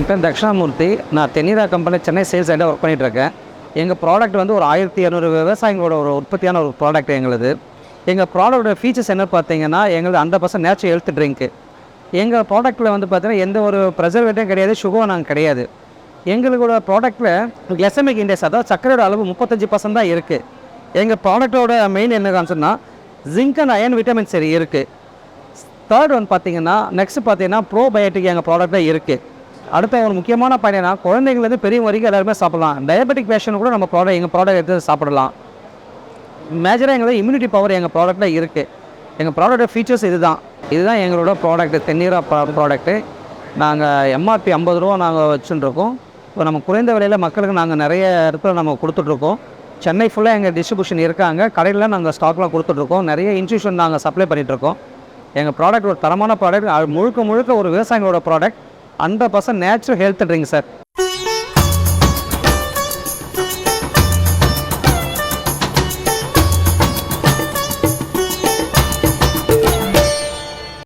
என் பேர் தக்ஷணாமூர்த்தி. நான் தென்னிரா company Chennai sales சைடாக ஒர்க் பண்ணிகிட்ருக்கேன். எங்கள் ப்ராடக்ட் வந்து ஒரு 1200 விவசாயிகளோட ஒரு உற்பத்தியான ஒரு ப்ராடக்ட் எங்களுது. எங்கள் ப்ராடக்டோட ஃபீச்சர்ஸ் என்ன பார்த்தீங்கன்னா, எங்களுது 100% நேச்சுரல் ஹெல்த் ட்ரிங்க்கு. எங்கள் ப்ராடக்ட்டில் வந்து பார்த்தீங்கன்னா எந்த ஒரு ப்ரிசர்வேட்டிவும் கிடையாது, சுகரும் நாங்கள் கிடையாது. எங்களோட ப்ராடக்ட்டில் கிளைசமிக் இண்டெக்ஸ், அதாவது சர்க்கரையோட அளவு 35% தான் இருக்குது. எங்கள் ப்ராடக்ட்டோட மெயின் என்ன கான்செப்ட்னா ஜிங்க் அண்ட் அயன் விட்டமின் சரி இருக்குது. தேர்ட் ஒன் பார்த்தீங்கன்னா நெக்ஸ்ட் பார்த்தீங்கன்னா ப்ரோபயோட்டிக் எங்கள் ப்ராடக்ட்டில் இருக்குது. அடுத்த ஒரு முக்கியமான பயனா குழந்தைங்கள்லேருந்து பெரியவங்க வரைக்கும் எல்லாருமே சாப்பிட்லாம். டயபெட்டிக் பேஷண்ட் கூட நம்ம எங்கள் ப்ராடக்ட் எடுத்து சாப்பிடலாம். மேஜராக எங்களோட இம்யூனிட்டி பவர் எங்கள் ப்ராடக்ட்டில் இருக்குது. எங்கள் ப்ராடக்டோட ஃபீச்சர்ஸ் இதுதான் எங்களோட ப்ராடக்ட்டு தென்னீரா ப்ராடக்ட்டு. நாங்கள் எம்ஆர்பி 50 ரூபா நாங்கள் வச்சுட்டுருக்கோம். இப்போ நம்ம குறைந்த விலையில் மக்களுக்கு நாங்கள் நிறைய இடத்துல நம்ம கொடுத்துட்ருக்கோம். சென்னை ஃபுல்லாக எங்கள் டிஸ்ட்ரிபியூஷன் இருக்காங்க. கடையில் நாங்கள் ஸ்டாக்லாம் கொடுத்துட்ருக்கோம். நிறைய இன்ஸ்டியூஷன் நாங்கள் சப்ளை பண்ணிகிட்ருக்கோம். எங்கள் ப்ராடக்ட் ஒரு தரமான ப்ராடக்ட். முழுக்க ஒரு விவசாயிகளோட product. 100% natural health drink sir.